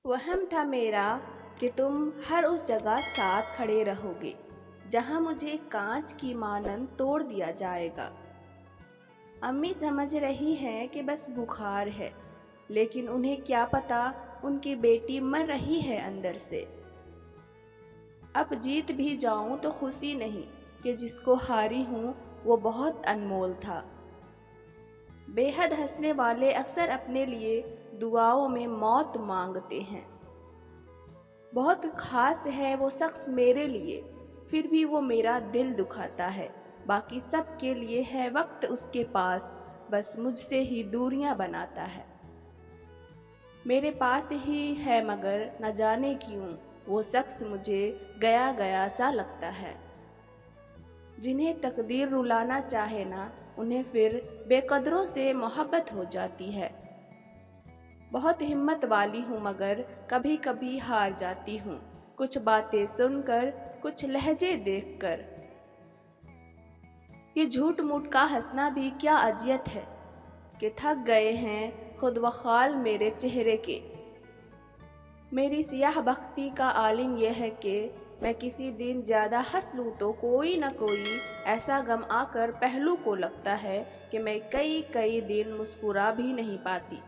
वहम था मेरा कि तुम हर उस जगह साथ खड़े रहोगे जहां मुझे कांच की मानंद तोड़ दिया जाएगा। अम्मी समझ रही हैं कि बस बुखार है, लेकिन उन्हें क्या पता उनकी बेटी मर रही है अंदर से। अब जीत भी जाऊं तो खुशी नहीं कि जिसको हारी हूं वो बहुत अनमोल था। बेहद हंसने वाले अक्सर अपने लिए दुआओं में मौत मांगते हैं। बहुत खास है वो शख्स मेरे लिए, फिर भी वो मेरा दिल दुखाता है। बाकी सब के लिए है वक्त उसके पास, बस मुझसे ही दूरियां बनाता है। मेरे पास ही है मगर न जाने क्यों वो शख्स मुझे गया गया सा लगता है। जिन्हें तकदीर रुलाना चाहे ना, उन्हें फिर बेकदरों से मोहब्बत हो जाती है। बहुत हिम्मत वाली हूँ मगर कभी कभी हार जाती हूँ, कुछ बातें सुनकर, कुछ लहजे देखकर। ये झूठ मूठ का हंसना भी क्या अजियत है कि थक गए हैं खुद व खाल मेरे चेहरे के। मेरी सियाह बख्ती का आलिम यह है कि मैं किसी दिन ज़्यादा हंस लूँ तो कोई न कोई ऐसा गम आकर पहलू को लगता है कि मैं कई कई दिन मुस्कुरा भी नहीं पाती।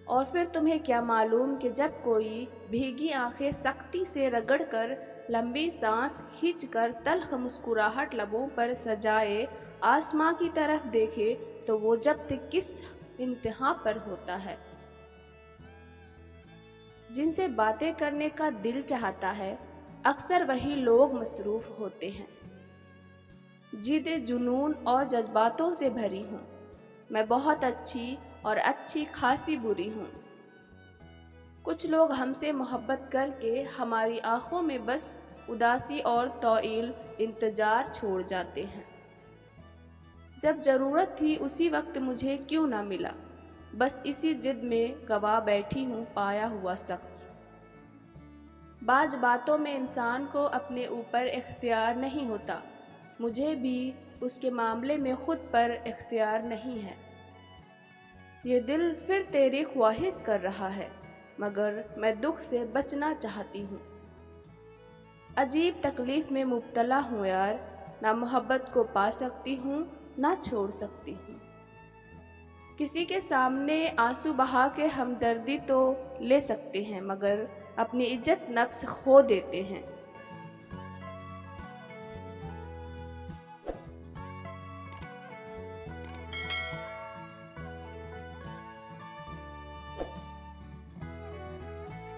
और फिर तुम्हें क्या मालूम कि जब कोई भीगी आंखें सख्ती से रगड़कर, लंबी सांस खींचकर, तल्ख मुस्कुराहट लबों पर सजाए आसमां की तरफ देखे तो वो जब्त किस इंतहा पर होता है। जिनसे बातें करने का दिल चाहता है अक्सर वही लोग मसरूफ होते हैं। जिद, जुनून और जज्बातों से भरी हूँ। मैं बहुत अच्छी और अच्छी खासी बुरी हूँ। कुछ लोग हमसे मोहब्बत करके हमारी आंखों में बस उदासी और तौइल इंतजार छोड़ जाते हैं। जब ज़रूरत थी उसी वक्त मुझे क्यों ना मिला, बस इसी जिद में गवा बैठी हूँ पाया हुआ शख्स। बाज बातों में इंसान को अपने ऊपर इख्तियार नहीं होता, मुझे भी उसके मामले में खुद पर इख्तियार नहीं है। ये दिल फिर तेरी ख्वाहिश कर रहा है मगर मैं दुख से बचना चाहती हूँ। अजीब तकलीफ में मुब्तला हूँ यार, ना मोहब्बत को पा सकती हूँ ना छोड़ सकती हूँ। किसी के सामने आंसू बहा के हमदर्दी तो ले सकते हैं मगर अपनी इज्जत नफ्स खो देते हैं।